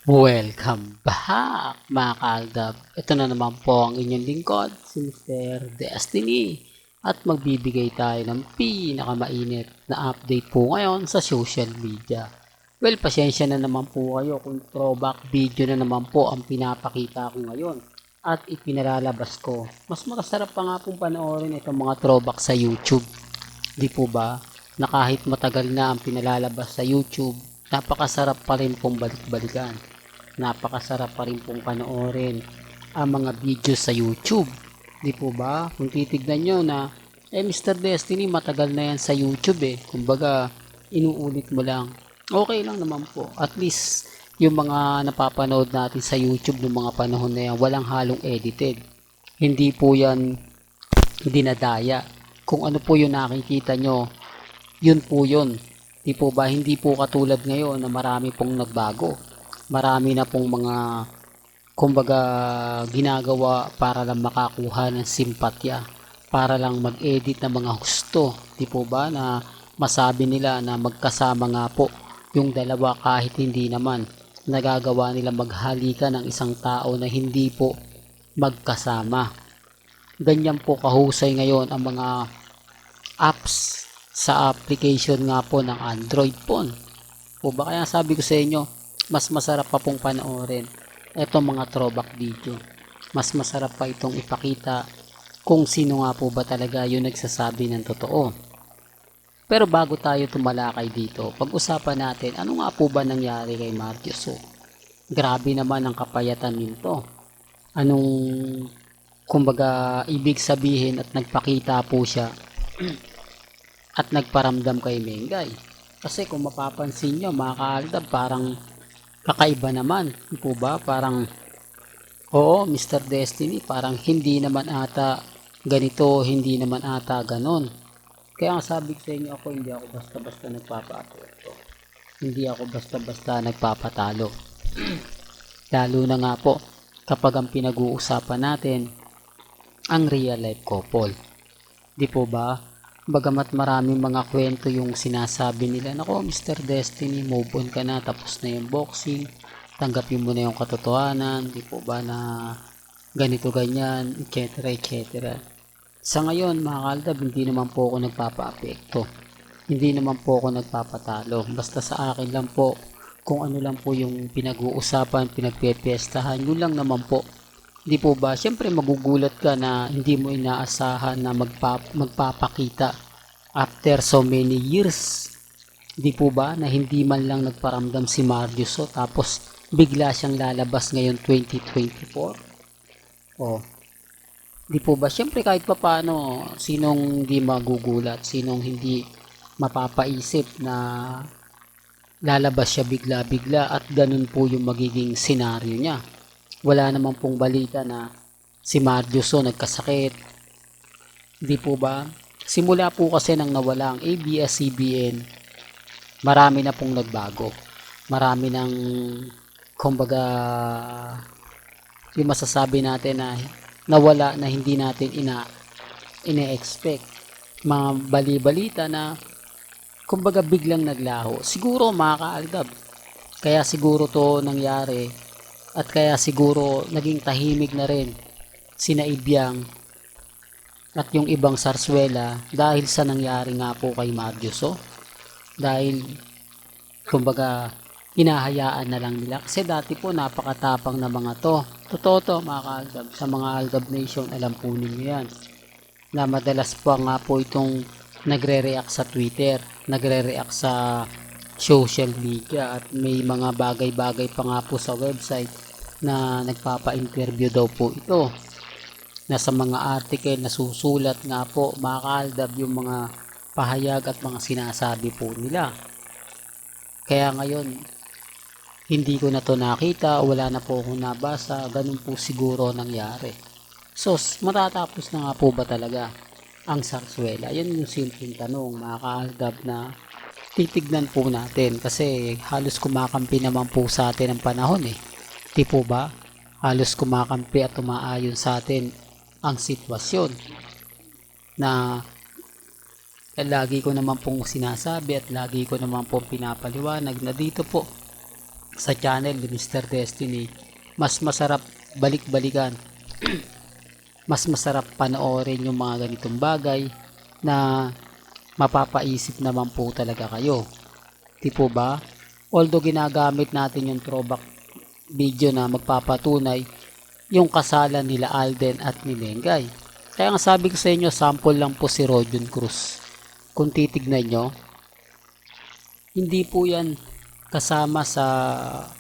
Welcome back mga kaaldab. Ito na naman po ang inyong lingkod, si Mr. Destiny. At magbibigay tayo ng pinakamainit na update po ngayon sa social media. Well, pasensya na naman po kayo kung throwback video na naman po ang pinapakita ko ngayon at ipinalalabas ko. Mas makasarap pa nga pong panoorin itong mga throwback sa YouTube. Di po ba? Na kahit matagal na ang pinalalabas sa YouTube, napakasarap pa rin pong balik-balikan. Napakasarap pa rin pong panoorin ang mga videos sa YouTube. Di po ba? Kung titignan nyo na, Mr. Destiny, matagal na yan sa YouTube eh. Kumbaga, inuulit mo lang. Okay lang naman po. At least, yung mga napapanood natin sa YouTube ng mga panahon na yan, walang halong edited. Hindi po yan dinadaya. Kung ano po yung nakikita nyo, yun po yun. Di po ba? Hindi po katulad ngayon na marami pong nagbago. Marami na pong mga kumbaga ginagawa para lang makakuha ng simpatya, para lang mag-edit ng mga husto. Di po ba na masabi nila na magkasama nga po yung dalawa kahit hindi naman nagagawa nila maghalikan ng isang tao na hindi po magkasama. Ganyan po kahusay ngayon ang mga apps sa application nga po ng Android phone. Po ba kaya sabi ko sa inyo, mas masarap pa pong panoorin itong mga throwback video. Mas masarap pa itong ipakita kung sino nga po ba talaga yung nagsasabi ng totoo. Pero bago tayo tumalakay dito, pag-usapan natin ano nga po ba nangyari kay Marjoso. Grabe naman ang kapayatan nito. Anong kumbaga ibig sabihin at nagpakita po siya at nagparamdam kay Mengay. Kasi kung mapapansin nyo mga kaaldab, parang kakaiba naman. Di po ba? Parang, oo, Mr. Destiny, parang hindi naman ata ganito, hindi naman ata ganon. Kaya ang sabi ko sa inyo, hindi ako basta-basta nagpapaato. Hindi ako basta-basta nagpapatalo. Lalo na nga po, kapag ang pinag-uusapan natin, ang real life couple. Di po ba? Bagamat maraming mga kwento yung sinasabi nila, nako Mr. Destiny, move on ka na, tapos na yung boxing, tanggapin mo na yung katotohanan, di po ba na ganito ganyan, etc. etc. Sa ngayon mga kaldab, hindi naman po ako nagpapa-apekto, hindi naman po ako nagpapatalo, basta sa akin lang po, kung ano lang po yung pinag-uusapan, pinagpepiestahan, yun lang naman po. Di po ba? Siyempre magugulat ka na hindi mo inaasahan na magpapakita after so many years. Di po ba? Na hindi man lang nagparamdam si Marjoso tapos bigla siyang lalabas ngayon 2024. Oh, di po ba? Siyempre kahit pa paano, sinong hindi magugulat, sinong hindi mapapaisip na lalabas siya bigla-bigla at ganun po yung magiging senaryo niya. Wala naman pong balita na si Marjoso nagkasakit. Di po ba? Simula po kasi nang nawala ang ABS-CBN, marami na pong nagbago. Marami nang, kumbaga, yung masasabi natin na nawala na hindi natin ine-expect. Mga bali-balita na, kumbaga, biglang naglaho. Siguro mga kaaldab, kaya siguro to nangyari at kaya siguro naging tahimik na rin sina Ibyang at yung ibang Sarsuela dahil sa nangyari nga po kay Marjoso. Dahil kumbaga hinahayaan na lang nila. Kasi dati po napakatapang na mga to. Totoo to mga kaaldab. Sa mga Aldab Nation alam po ninyo yan. Na madalas po nga po itong nagre-react sa Twitter. Nagre-react sa social media at may mga bagay-bagay pa nga po sa website na nagpapa-interview daw po ito na sa mga article na susulat nga po mga kaaldab yung mga pahayag at mga sinasabi po nila. Kaya ngayon hindi ko na to nakita, wala na po akong nabasa, ganun po siguro nangyari. So matatapos na nga po ba talaga ang Sarsuela? Yan yung simpleng tanong mga kaaldab na titignan po natin kasi halos kumakampi naman po sa atin ang panahon eh. Di po ba? Halos kumakampi at umaayon sa atin ang sitwasyon na lagi ko naman pong sinasabi at lagi ko naman pong pinapaliwanag na dito po sa channel ni Mr. Destiny. Mas masarap balik-balikan. Mas masarap panoorin yung mga ganitong bagay na mapapaisip naman po talaga kayo. Di po ba? Although ginagamit natin yung throwback video na magpapatunay yung kasalan nila Alden at ni Mengay. Kaya nga sabi ko sa inyo, sample lang po si Rodion Cruz. Kung titignan nyo, hindi po yan kasama sa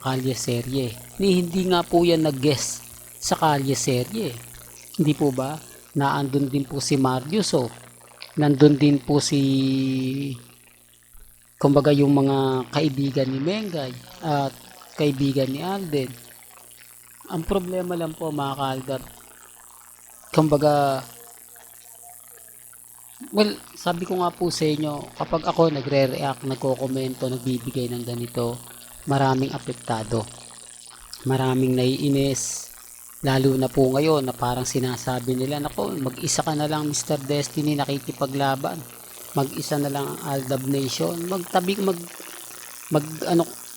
Kalye Serye. Hindi nga po yan nag-guest sa Kalye Serye. Hindi po ba? Naandun din po si Marius, oh. Nandun din po si, kumbaga, yung mga kaibigan ni Mengay at kaibigan ni Alden. Ang problema lang po, mga kaaldab, kumbaga, well, sabi ko nga po sa inyo, kapag ako nagre-react, nagko-komento, nagbibigay ng ganito, maraming apektado. Maraming naiinis. Lalo na po ngayon na parang sinasabi nila, nako, mag-isa ka na lang Mr. Destiny nakikipaglaban. Mag-isa na lang ang Aldab Nation.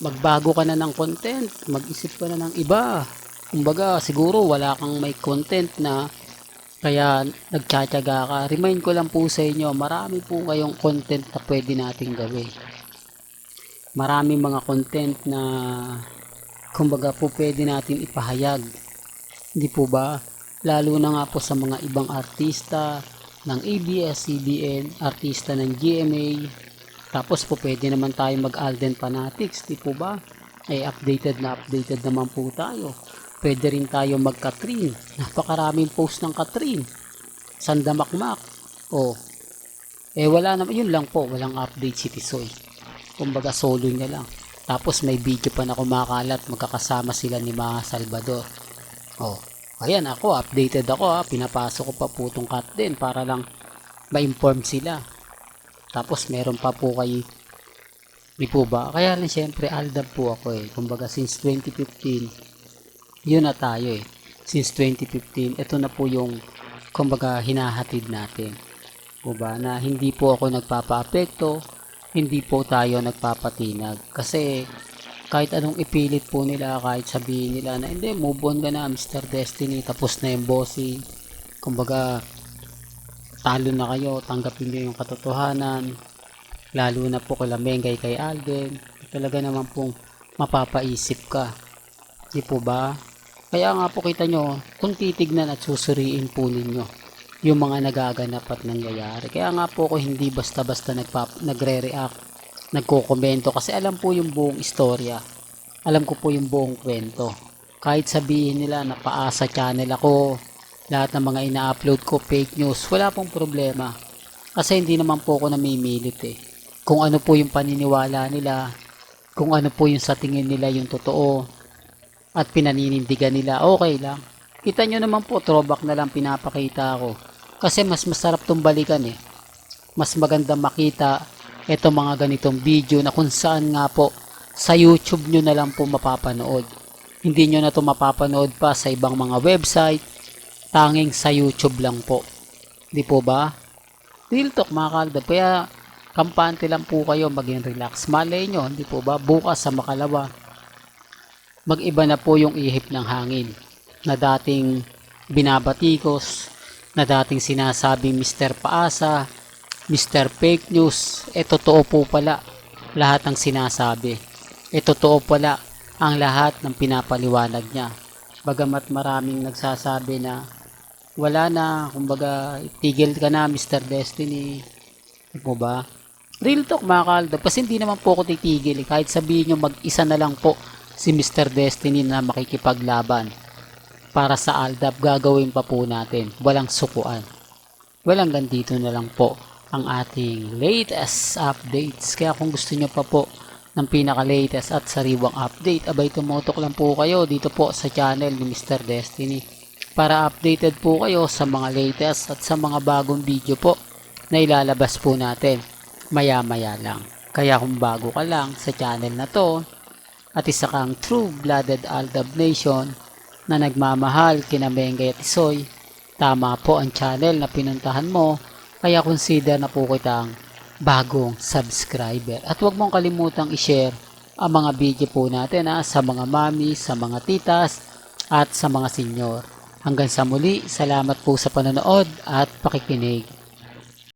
Magbago ka na ng content. Mag-isip ka na ng iba. Kumbaga, siguro wala kang may content na kaya nagtsatsaga ka. Remind ko lang po sa inyo, marami po kayong content na pwede nating gawin. Maraming mga content na kumbaga po pwede natin ipahayag. Hindi po ba? Lalo na nga po sa mga ibang artista ng ABS-CBN, artista ng GMA. Tapos po pwede naman tayo mag-Alden Fanatics, di po ba? Updated naman po tayo. Pwede rin tayo mag-Katrin. Napakaraming post ng Katrin. Sandamakmak. Wala naman. Yun lang po. Walang update si Tisoy. Kumbaga solo niya lang. Tapos may video pa na kumakalat. Magkakasama sila ni Mga Salvador. Ayan ako. Updated ako ha. Pinapasok ko pa po itong cut din para lang ma-inform sila. Tapos meron pa po kay di po ba? Kaya rin syempre Aldab po ako eh. Kumbaga since 2015 yun na tayo eh. Since 2015 ito na po yung kumbaga hinahatid natin. Po ba? Na hindi po ako nagpapa-apekto, hindi po tayo nagpapatinag. Kasi kahit anong ipilit po nila, kahit sabihin nila na hindi, move on ka na Mr. Destiny, tapos na yung bossing. Kumbaga talo na kayo, tanggapin nyo yung katotohanan. Lalo na po kay Mengay, kay Alden, talaga naman pong mapapaisip ka. Di po ba? Kaya nga po kita nyo, kung titignan at susuriin po ninyo yung mga nagaganap at nangyayari. Kaya nga po ako hindi basta-basta nagre-react, nagko-komento kasi alam po yung buong istorya. Alam ko po yung buong kwento. Kahit sabihin nila na paasa channel ako, lahat ng mga ina-upload ko fake news, wala pong problema. Kasi hindi naman po ako namimilit eh. Kung ano po yung paniniwala nila, kung ano po yung sa tingin nila yung totoo, at pinaninindigan nila, okay lang. Kita nyo naman po, throwback na lang pinapakita ako. Kasi mas masarap tong balikan eh. Mas maganda makita ito mga ganitong video na kung saan nga po sa YouTube nyo na lang po mapapanood. Hindi nyo na to mapapanood pa sa ibang mga website. Tanging sa YouTube lang po. Di po ba? Real talk mga kaaldab. Kaya kampante lang po kayo, maging relax. Malay nyo, di po ba? Bukas sa Makalawa, mag-iba na po yung ihip ng hangin na dating binabatikos, na dating sinasabing Mr. Paasa, Mr. Fake News. Totoo po pala lahat ng sinasabi. Totoo pala ang lahat ng pinapaliwanag niya. Bagamat maraming nagsasabi na wala na, kumbaga tigil ka na Mr. Destiny. Di po ba? Real talk mga kaaldab, kasi hindi naman po ako titigil. Kahit sabihin nyo mag-isa na lang po si Mr. Destiny na makikipaglaban para sa Aldab, gagawin pa po natin. Walang sukuan. Walang gandito na lang po ang ating latest updates. Kaya kung gusto nyo pa po ng pinaka-latest at sariwang update, abay tumutok lang po kayo dito po sa channel ni Mr. Destiny para updated po kayo sa mga latest at sa mga bagong video po na ilalabas po natin maya-maya lang. Kaya kung bago ka lang sa channel na to at isa kang true-blooded Aldab Nation na nagmamahal kina Mengay at Tisoy, tama po ang channel na pinuntahan mo. Kaya consider na po kitang bagong subscriber. At huwag mong kalimutang i-share ang mga video po natin sa mga mami, sa mga titas at sa mga senyor. Hanggang sa muli, salamat po sa panonood at pakikinig.